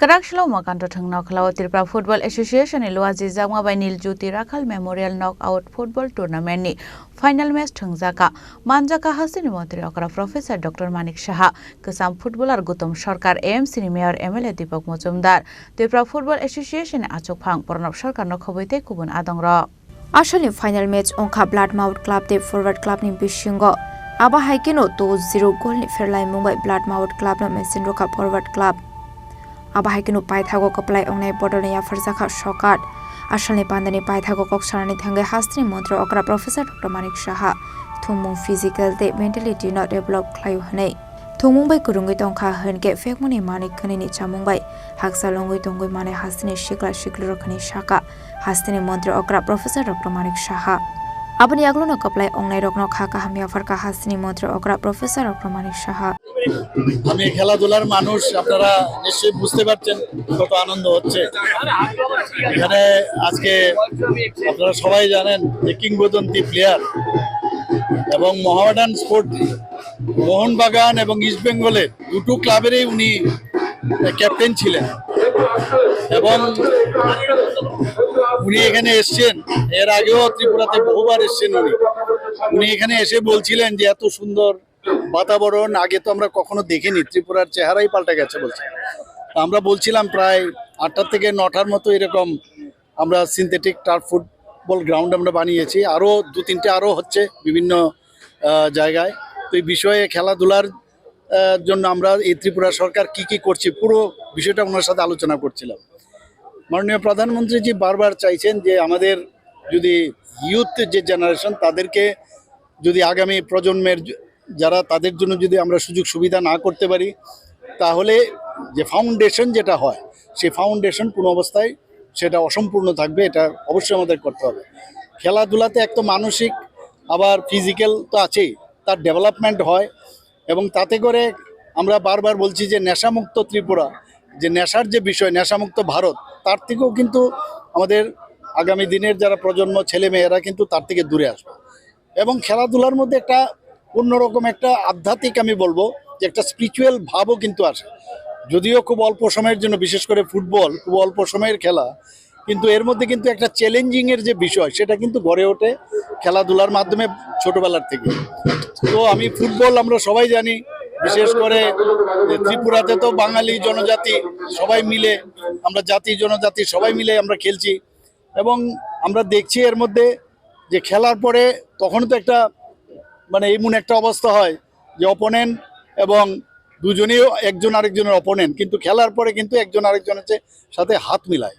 Karakshlo Makanto Thangno Khalaw Tripura Football Association Ilwaji Jangma by Nil Jyoti Rakhal Memorial Knockout Football Tournament ni final match thungjaka manjaka hasini mantri okra Professor Dr. Manik Saha Kasam footballer Gutom Sarkar AMC ni Mayor MLA Deepak Mojumdar Tripura Football Association achuk phang Pranab Sarkar no khoboite kubun adongra Asali final match onka Bloodmouth Club de Forward Club ni bisingo aba haikeno 2-0 goal ni Fairline Mumbai Bloodmouth Club no Messin Roka Forward Club aba haikeno paithago kaplai ongnai bodolni afarjaka sokat asalni pandani paithago koksarani thangai hastri mantri okra Professor Dr. Manik Saha thumung physical de mentality no develop khlayu hanai thumung bai kurungoi tongkha henke fekmani manik khani ni chamung bai haksalongoi tongoi mane hastni shikla shikluro khani saka hastni mantri okra Professor Dr. Manik Saha abani aglono kaplai ongnai rokno khaka hamia farka hastni mantri okra Professor Dr. Manik Saha আমি খেলাধুলার মানুষ আপনারা নিশ্চয়ই বুঝতে পারছেন কত আনন্দ হচ্ছে এখানে আজকে আপনারা সবাই জানেন যে কিংবদন্তি প্লেয়ার এবং মোহামেডান স্পোর্ট মোহনবাগান এবং ইস্ট বেঙ্গলের দুটো ক্লাবেরই উনি ক্যাপ্টেন ছিলেন এবং উনি এখানে এসেছেন এর আগেও ত্রিপুরাতে বহুবার এসেছেন উনি এখানে এসে বলছিলেন যে এত সুন্দর বাতাবরণ আগে তো আমরা কখনো দেখিনি ত্রিপুরার চেহারাই পাল্টে গেছে বলছে আমরা বলছিলাম প্রায় 8টা থেকে 9টার মতো এরকম আমরা সিনথেটিক টার্ফ ফুটবল গ্রাউন্ড আমরা বানিয়েছি আরো 2-3টে আরো হচ্ছে বিভিন্ন জায়গায় তো এই বিষয়ে খেলাধুলার জন্য আমরা এই ত্রিপুরা সরকার কি করছে পুরো বিষয়টা ওনার সাথে আলোচনা করছিলাম মাননীয় প্রধানমন্ত্রীজি বারবার চাইছেন যে আমাদের যদি ইউথ যে জেনারেশন তাদেরকে যদি আগামী প্রজন্মের যারা তাদের জন্য যদি আমরা সুযোগ সুবিধা না করতে পারি তাহলে যে ফাউন্ডেশন যেটা হয় সেই ফাউন্ডেশন কোনো অবস্থায় সেটা অসম্পূর্ণ থাকবে এটা অবশ্যই আমাদের করতে হবে খেলাধুলাতে এক তো মানসিক আবার ফিজিক্যাল তো আছেই তার ডেভেলপমেন্ট হয় এবং তাতে করে আমরা বারবার বলছি যে নেশামুক্ত ত্রিপুরা যে নেশার যে বিষয় নেশামুক্ত ভারত তার থেকেও কিন্তু আমাদের আগামী দিনের যারা প্রজন্ম ছেলে মেয়েরা কিন্তু তার থেকে দূরে আসবে এবং খেলাধুলার মধ্যে একটা অন্যরকম একটা আধ্যাত্মিক আমি বলবো যে একটা স্পিরিচুয়াল ভাবও কিন্তু আসে যদিও খুব অল্প সময়ের জন্য বিশেষ করে ফুটবল খুব অল্প সময়ের খেলা কিন্তু এর মধ্যে কিন্তু একটা চ্যালেঞ্জিংয়ের যে বিষয় সেটা কিন্তু গড়ে ওঠে খেলাধুলার মাধ্যমে ছোটবেলার থেকে তো আমি ফুটবল আমরা সবাই জানি বিশেষ করে ত্রিপুরাতে তো বাঙালি জনজাতি সবাই মিলে আমরা জাতি জনজাতি সবাই মিলে আমরা খেলছি এবং আমরা দেখছি এর মধ্যে যে খেলার পরে তখন তো একটা মানে এমন একটা অবস্থা হয় যে অপোনেন্ট এবং দুজনেই একজন আরেকজনের অপোনেন্ট কিন্তু খেলার পরে কিন্তু একজন আরেকজনের সাথে হাত মিলায়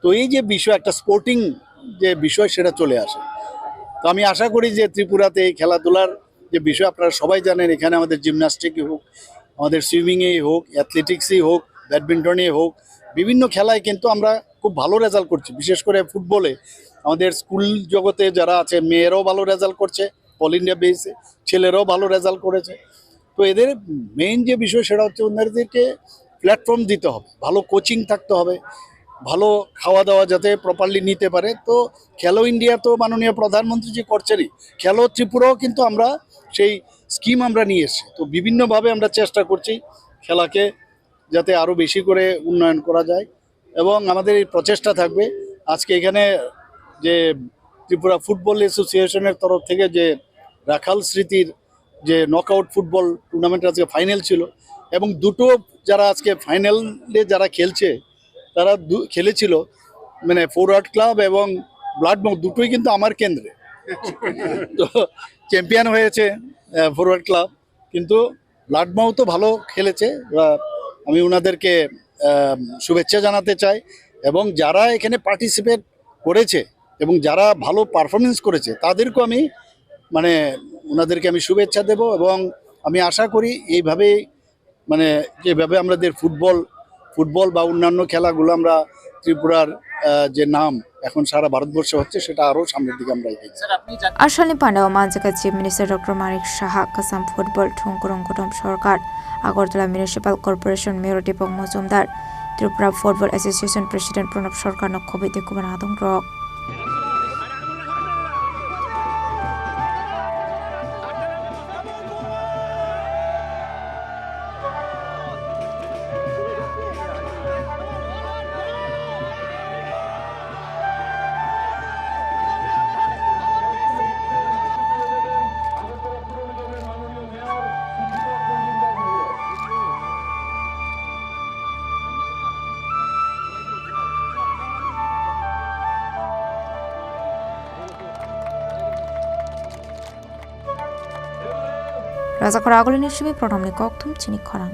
তো এই যে বিষয় একটা স্পোর্টিং যে বিষয় সেটা চলে আসে তো আমি আশা করি যে ত্রিপুরাতে এই খেলাধুলার যে বিষয় আপনারা সবাই জানেন এখানে আমাদের জিমন্যাস্টিকই হোক আমাদের সুইমিংয়েই হোক অ্যাথলেটিক্সই হোক ব্যাডমিন্টনেই হোক বিভিন্ন খেলায় কিন্তু আমরা খুব ভালো রেজাল্ট করছি বিশেষ করে ফুটবলে আমাদের স্কুল জগতে যারা আছে মেয়েরাও ভালো রেজাল্ট করছে অল ইন্ডিয়া বেসে ছেলেরাও ভালো রেজাল্ট করেছে তো এদের মেইন যে বিষয় সেটা হচ্ছে ওনাদেরকে প্ল্যাটফর্ম দিতে হবে ভালো কোচিং থাকতে হবে ভালো খাওয়া দাওয়া যাতে প্রপারলি নিতে পারে তো খেলো ইন্ডিয়া তো মাননীয় প্রধানমন্ত্রী যে করছেনই খেলো ত্রিপুরাও কিন্তু আমরা সেই স্কিম আমরা নিয়ে এসেছি তো বিভিন্নভাবে আমরা চেষ্টা করছি খেলাকে যাতে আরও বেশি করে উন্নয়ন করা যায় এবং আমাদের এই প্রচেষ্টা থাকবে আজকে এখানে যে ত্রিপুরা ফুটবল অ্যাসোসিয়েশনের তরফ থেকে যে রাখাল স্মৃতির যে নকআউট ফুটবল টুর্নামেন্ট আজকে ফাইনাল ছিল এবং দুটো যারা আজকে ফাইনালে যারা খেলছে তারা খেলেছিল মানে ফরওয়ার্ড ক্লাব এবং ব্লাডমাউথ দুটোই কিন্তু আমার কেন্দ্রে তো চ্যাম্পিয়ন হয়েছে ফরওয়ার্ড ক্লাব কিন্তু ব্লাডমাউথও ভালো খেলেছে আমি ওনাদেরকে শুভেচ্ছা জানাতে চাই এবং যারা এখানে পার্টিসিপেট করেছে এবং যারা ভালো পারফরমেন্স করেছে তাদেরকেও আমি মানে ওনাদেরকে আমি শুভেচ্ছা দেব এবং আমি আশা করি এইভাবে মানে যেভাবে আমাদের ফুটবল বা অন্যান্য খেলাগুলো আমরা ত্রিপুরার যে নাম এখন সারা ভারতবর্ষে হচ্ছে সেটা আরও সামনের দিকে আমরা এগিয়ে Ashalni Pandao Manjaka Chief Minister Dr. Manik Saha Kasam Football Thungkurung Kodam Sarkar Agartala Municipal Corporation Mayor Deepak Mojumdar Tripura Football Association President Pranab Sarkar no khoboite kuban adongrok রাজাখরা আগলিনি Simi প্রণামনি ককথুম চিনি খরাং